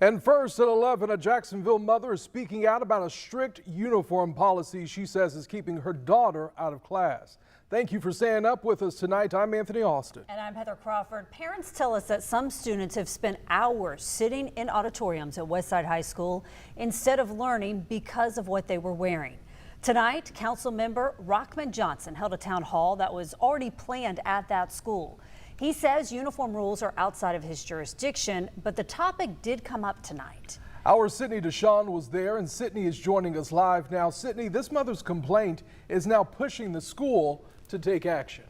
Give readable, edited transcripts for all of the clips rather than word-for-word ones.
And first at 11, a Jacksonville mother is speaking out about a strict uniform policy she says is keeping her daughter out of class. Thank you for staying up with us tonight. I'm Anthony Austin. And I'm Heather Crawford. Parents tell us that some students have spent hours sitting in auditoriums at Westside High School instead of learning because of what they were wearing. Tonight, council member Rockman Johnson held a town hall that was already planned at that school. He says uniform rules are outside of his jurisdiction, but the topic did come up tonight. Our Sydney Deshawn was there, and Sydney is joining us live now. Sydney, this mother's complaint is now pushing the school to take action.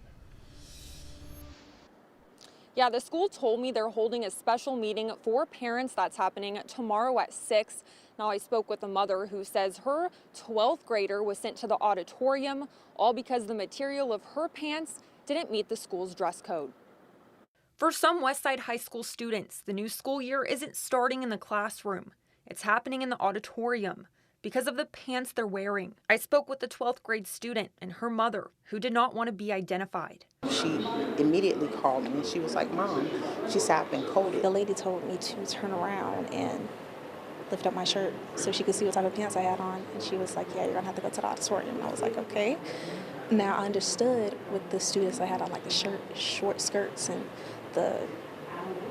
Yeah, the school told me they're holding a special meeting for parents that's happening tomorrow at 6. Now, I spoke with a mother who says her 12th grader was sent to the auditorium, all because the material of her pants didn't meet the school's dress code. For some Westside High School students, the new school year isn't starting in the classroom. It's happening in the auditorium because of the pants they're wearing. I spoke with the 12th grade student and her mother, who did not want to be identified. She immediately called me and she was like, "Mom," she said, "I've been coded." The lady told me to turn around and lift up my shirt so she could see what type of pants I had on. And she was like, "Yeah, you're gonna have to go to the auditorium." And I was like, "Okay." Now I understood with the students I had on, like the short skirts and the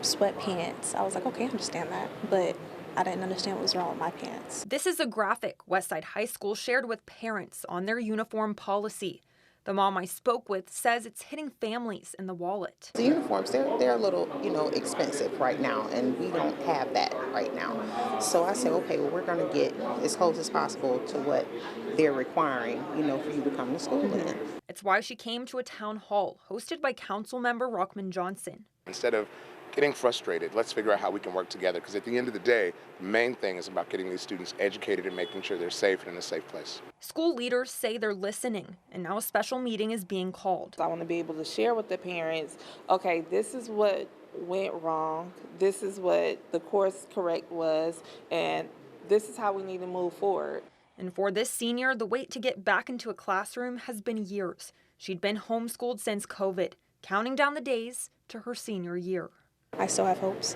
sweatpants. I was like, okay, I understand that, but I didn't understand what was wrong with my pants. This is a graphic Westside High School shared with parents on their uniform policy. The mom I spoke with says it's hitting families in the wallet. The uniforms, they're a little, expensive right now, and we don't have that right now. So I said, okay, well, we're going to get as close as possible to what they're requiring, for you to come to school in. It's why she came to a town hall hosted by council member Rockman Johnson. Instead of getting frustrated, let's figure out how we can work together, because at the end of the day, the main thing is about getting these students educated and making sure they're safe and in a safe place. School leaders say they're listening, and now a special meeting is being called. I want to be able to share with the parents, okay, this is what went wrong, this is what the course correct was, and this is how we need to move forward. And for this senior, the wait to get back into a classroom has been years. She'd been homeschooled since COVID, counting down the days to her senior year. I still have hopes.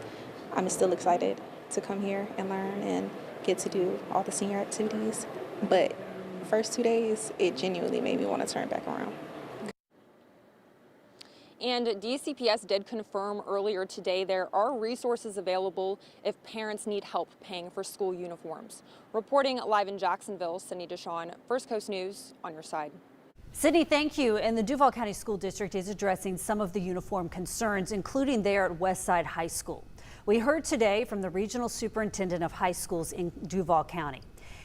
I'm still excited to come here and learn and get to do all the senior activities. But the first 2 days, it genuinely made me want to turn back around. And DCPS did confirm earlier today there are resources available if parents need help paying for school uniforms. Reporting live in Jacksonville, Sydney Deshawn, First Coast News, on your side. Sydney, thank you. And the Duval County School District is addressing some of the uniform concerns, including there at Westside High School. We heard today from the regional superintendent of high schools in Duval County.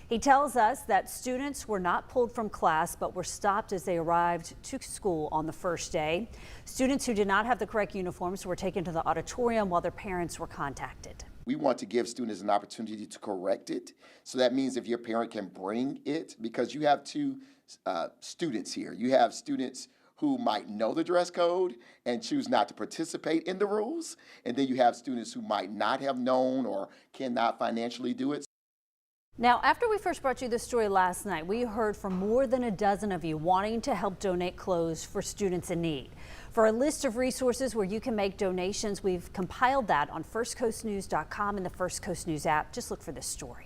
He tells us that students were not pulled from class, but were stopped as they arrived to school on the first day. Students who did not have the correct uniforms were taken to the auditorium while their parents were contacted. We want to give students an opportunity to correct it. So that means if your parent can bring it, because you have two students here. You have students who might know the dress code and choose not to participate in the rules. And then you have students who might not have known or cannot financially do it. Now, after we first brought you this story last night, we heard from more than a dozen of you wanting to help donate clothes for students in need. For a list of resources where you can make donations, we've compiled that on firstcoastnews.com and the First Coast News app. Just look for this story.